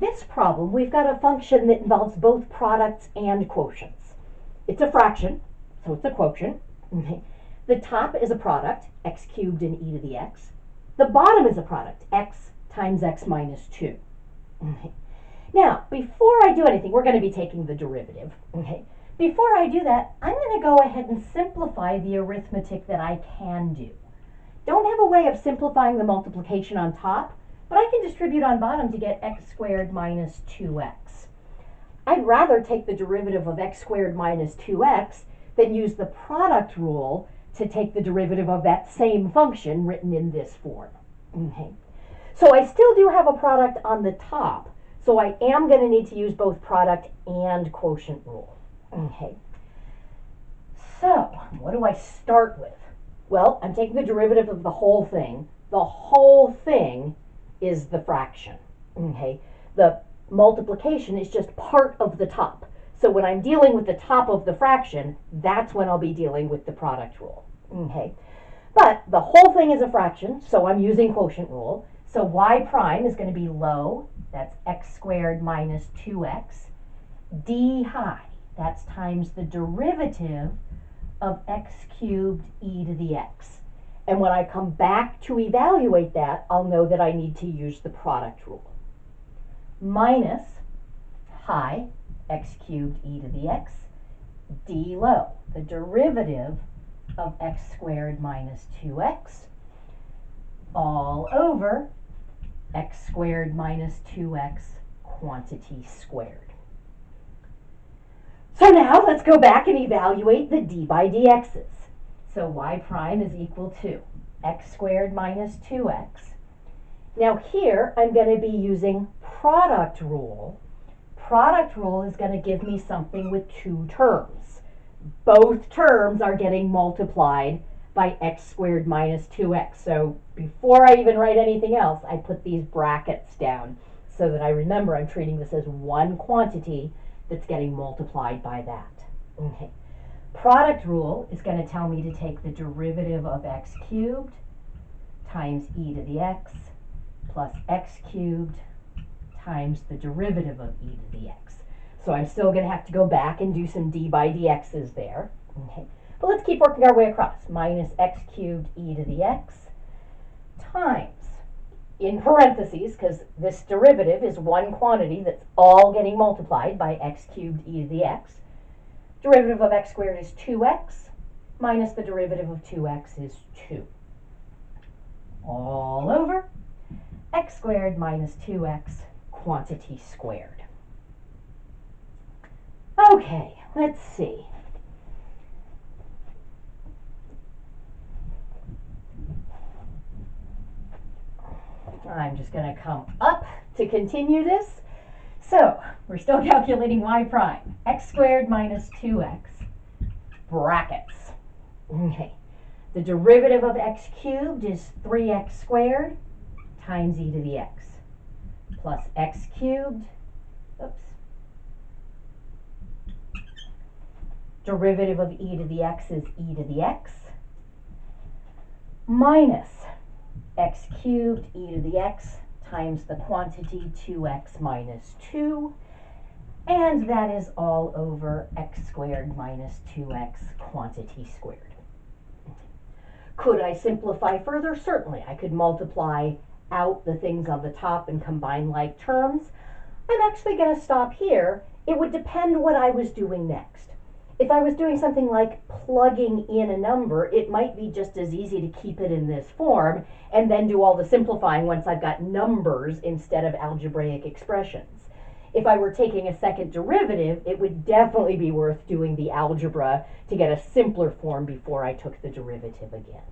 this problem, we've got a function that involves both products and quotients. It's a fraction, so it's a quotient. The top is a product, x cubed and e to the x. The bottom is a product, x times x minus 2. Now, before I do anything, we're going to be taking the derivative. Before I do that, I'm going to go ahead and simplify the arithmetic that I can do. Don't have a way of simplifying the multiplication on top, but I can distribute on bottom to get x squared minus 2x. I'd rather take the derivative of x squared minus 2x than use the product rule to take the derivative of that same function written in this form. So I still do have a product on the top, so I am going to need to use both product and quotient rule. So what do I start with? Well, I'm taking the derivative of the whole thing. The whole thing is the fraction. The multiplication is just part of the top. So when I'm dealing with the top of the fraction, that's when I'll be dealing with the product rule. But the whole thing is a fraction, so I'm using quotient rule. So y prime is going to be low, that's x squared minus 2x, d high, that's times the derivative of x cubed e to the x. And when I come back to evaluate that, I'll know that I need to use the product rule. Minus high, x cubed e to the x, d low, the derivative of x squared minus 2x, all over x squared minus 2x quantity squared. So now let's go back and evaluate the d by dx's. So y prime is equal to x squared minus 2x. Now here I'm going to be using product rule. Product rule is going to give me something with two terms. Both terms are getting multiplied by x squared minus 2x. So before I even write anything else, I put these brackets down so that I remember I'm treating this as one quantity that's getting multiplied by that. Product rule is going to tell me to take the derivative of x cubed times e to the x plus x cubed times the derivative of e to the x. So I'm still going to have to go back and do some d by dx's there. But let's keep working our way across. Minus x cubed e to the x times, in parentheses, because this derivative is one quantity that's all getting multiplied by x cubed e to the x. Derivative of x squared is 2x, minus the derivative of 2x is 2. All over x squared minus 2x quantity squared. Okay, let's see. I'm just going to come up to continue this. So we're still calculating y prime, x squared minus 2x, brackets. The derivative of x cubed is 3x squared times e to the x, plus x cubed, derivative of e to the x is e to the x, minus x cubed e to the x times the quantity 2x minus 2, and that is all over x squared minus 2x quantity squared. Could I simplify further? Certainly. I could multiply out the things on the top and combine like terms. I'm actually going to stop here. It would depend what I was doing next. If I was doing something like plugging in a number, it might be just as easy to keep it in this form and then do all the simplifying once I've got numbers instead of algebraic expressions. If I were taking a second derivative, it would definitely be worth doing the algebra to get a simpler form before I took the derivative again.